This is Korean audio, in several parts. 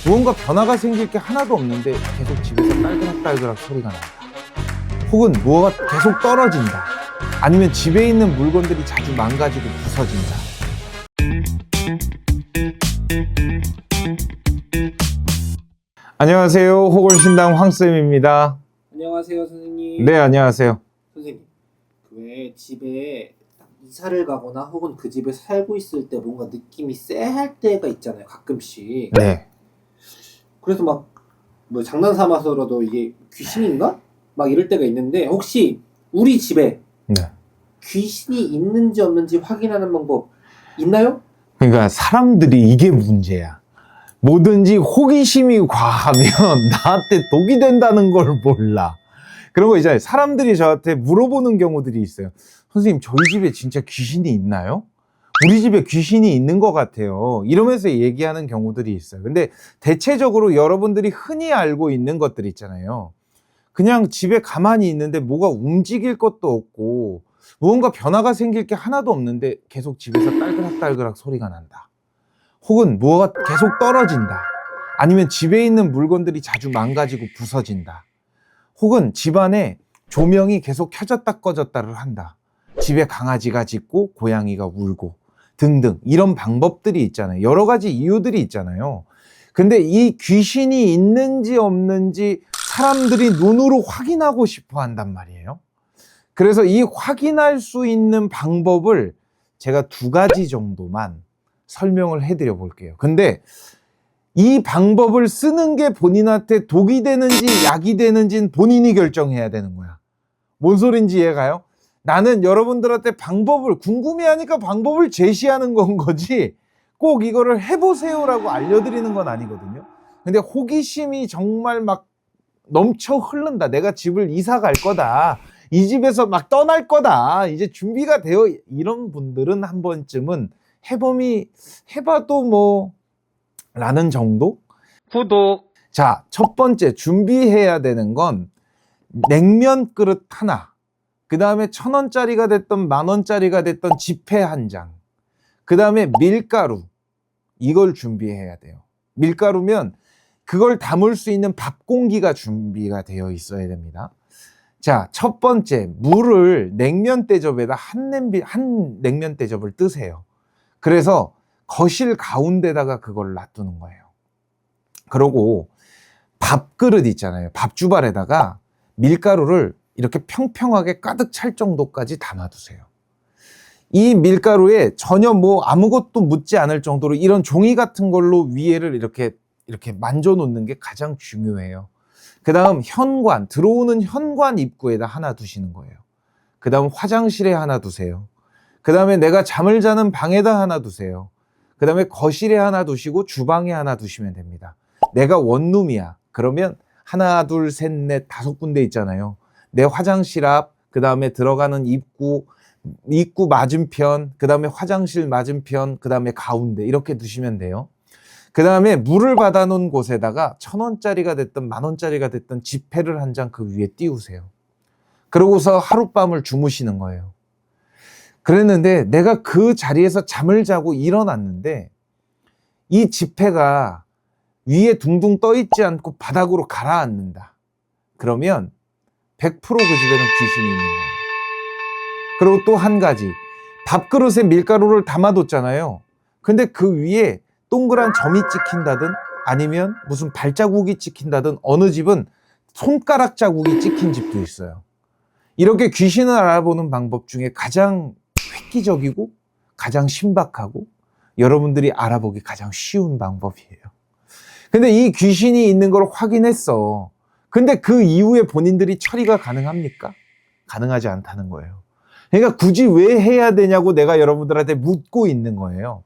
무언가 변화가 생길 게 하나도 없는데 계속 집에서 딸그락딸그락 소리가 난다. 혹은 무엇가 계속 떨어진다. 아니면 집에 있는 물건들이 자주 망가지고 부서진다. 안녕하세요. 호골신당 황쌤입니다. 안녕하세요, 선생님. 네, 안녕하세요. 선생님, 왜 집에 딱 이사를 가거나 혹은 그 집에 살고 있을 때 뭔가 느낌이 쎄할 때가 있잖아요, 가끔씩. 네. 그래서 막 뭐 장난 삼아서라도 이게 귀신인가? 막 이럴 때가 있는데 혹시 우리 집에 네. 귀신이 있는지 없는지 확인하는 방법 있나요? 그러니까 사람들이 이게 문제야. 뭐든지 호기심이 과하면 나한테 독이 된다는 걸 몰라. 그런 거 있잖아요. 사람들이 저한테 물어보는 경우들이 있어요. 선생님, 저희 집에 진짜 귀신이 있나요? 우리 집에 귀신이 있는 것 같아요. 이러면서 얘기하는 경우들이 있어요. 근데 대체적으로 여러분들이 흔히 알고 있는 것들 있잖아요. 그냥 집에 가만히 있는데 뭐가 움직일 것도 없고 무언가 변화가 생길 게 하나도 없는데 계속 집에서 딸그락딸그락 소리가 난다. 혹은 뭐가 계속 떨어진다. 아니면 집에 있는 물건들이 자주 망가지고 부서진다. 혹은 집안에 조명이 계속 켜졌다 꺼졌다를 한다. 집에 강아지가 짖고 고양이가 울고 등등 이런 방법들이 있잖아요. 여러 가지 이유들이 있잖아요. 근데 이 귀신이 있는지 없는지 사람들이 눈으로 확인하고 싶어 한단 말이에요. 그래서 이 확인할 수 있는 방법을 제가 2가지 정도만 설명을 해드려 볼게요. 근데 이 방법을 쓰는 게 본인한테 독이 되는지 약이 되는지는 본인이 결정해야 되는 거야. 뭔 소린지 이해가요? 나는 여러분들한테 방법을 궁금해하니까 방법을 제시하는 건 거지 꼭 이거를 해보세요라고 알려드리는 건 아니거든요. 근데 호기심이 정말 막 넘쳐 흐른다. 내가 집을 이사 갈 거다. 이 집에서 막 떠날 거다. 이제 준비가 되어 이런 분들은 한 번쯤은 해봐도 뭐 라는 정도? 구독. 자, 첫 번째 준비해야 되는 건 냉면 그릇 하나, 그 다음에 1,000원짜리가 됐던 10,000원짜리가 됐던 지폐 한 장, 그 다음에 밀가루, 이걸 준비해야 돼요. 밀가루면 그걸 담을 수 있는 밥 공기가 준비가 되어 있어야 됩니다. 자, 첫 번째, 물을 냉면 대접에다 한 냉면 대접을 뜨세요. 그래서 거실 가운데다가 그걸 놔두는 거예요. 그리고 밥그릇 있잖아요. 밥주발에다가 밀가루를 이렇게 평평하게 가득 찰 정도까지 담아두세요. 이 밀가루에 전혀 뭐 아무것도 묻지 않을 정도로 이런 종이 같은 걸로 위에를 이렇게 만져 놓는 게 가장 중요해요. 그 다음 현관, 들어오는 현관 입구에다 하나 두시는 거예요. 그 다음 화장실에 하나 두세요. 그 다음에 내가 잠을 자는 방에다 하나 두세요. 그 다음에 거실에 하나 두시고 주방에 하나 두시면 됩니다. 내가 원룸이야. 그러면 하나, 둘, 셋, 넷, 5군데 있잖아요. 내 화장실 앞, 그 다음에 들어가는 입구 맞은편, 그 다음에 화장실 맞은편, 그 다음에 가운데 이렇게 두시면 돼요. 그 다음에 물을 받아놓은 곳에다가 1,000원짜리가 됐든 10,000원짜리가 됐든 지폐를 한 장 그 위에 띄우세요. 그러고서 하룻밤을 주무시는 거예요. 그랬는데 내가 그 자리에서 잠을 자고 일어났는데 이 지폐가 위에 둥둥 떠 있지 않고 바닥으로 가라앉는다. 그러면 100% 그 집에는 귀신이 있는 거예요. 그리고 또 한 가지, 밥그릇에 밀가루를 담아뒀잖아요. 근데 그 위에 동그란 점이 찍힌다든 아니면 무슨 발자국이 찍힌다든 어느 집은 손가락 자국이 찍힌 집도 있어요. 이렇게 귀신을 알아보는 방법 중에 가장 획기적이고 가장 신박하고 여러분들이 알아보기 가장 쉬운 방법이에요. 근데 이 귀신이 있는 걸 확인했어. 근데 그 이후에 본인들이 처리가 가능합니까? 가능하지 않다는 거예요. 그러니까 굳이 왜 해야 되냐고 내가 여러분들한테 묻고 있는 거예요.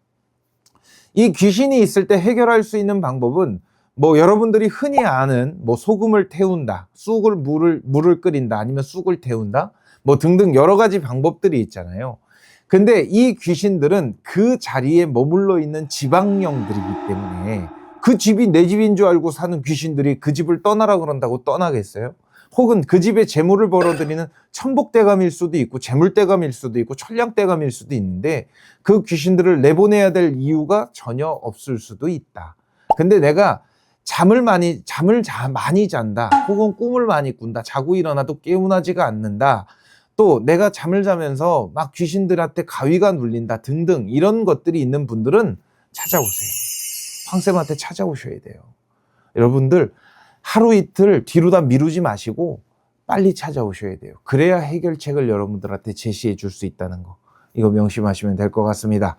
이 귀신이 있을 때 해결할 수 있는 방법은 뭐 여러분들이 흔히 아는 뭐 소금을 태운다, 물을 끓인다, 아니면 쑥을 태운다, 뭐 등등 여러 가지 방법들이 있잖아요. 근데 이 귀신들은 그 자리에 머물러 있는 지방령들이기 때문에 그 집이 내 집인 줄 알고 사는 귀신들이 그 집을 떠나라 그런다고 떠나겠어요? 혹은 그 집에 재물을 벌어들이는 천복대감일 수도 있고 재물대감일 수도 있고 천량대감일 수도 있는데 그 귀신들을 내보내야 될 이유가 전혀 없을 수도 있다. 근데 내가 많이 잔다. 혹은 꿈을 많이 꾼다. 자고 일어나도 개운하지가 않는다. 또 내가 잠을 자면서 막 귀신들한테 가위가 눌린다 등등 이런 것들이 있는 분들은 찾아오세요. 황쌤한테 찾아오셔야 돼요. 여러분들 하루 이틀 뒤로다 미루지 마시고 빨리 찾아오셔야 돼요. 그래야 해결책을 여러분들한테 제시해 줄 수 있다는 거. 이거 명심하시면 될 것 같습니다.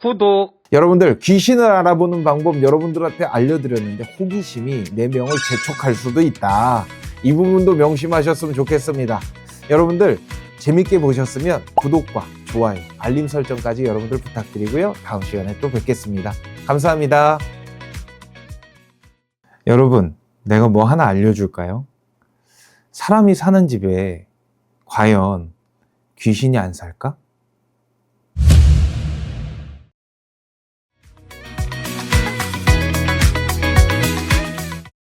구독. 여러분들 귀신을 알아보는 방법 여러분들한테 알려드렸는데 호기심이 내 명을 재촉할 수도 있다. 이 부분도 명심하셨으면 좋겠습니다. 여러분들 재밌게 보셨으면 구독과 좋아요, 알림 설정까지 여러분들 부탁드리고요. 다음 시간에 또 뵙겠습니다. 감사합니다. 여러분, 내가 뭐 하나 알려줄까요? 사람이 사는 집에 과연 귀신이 안 살까?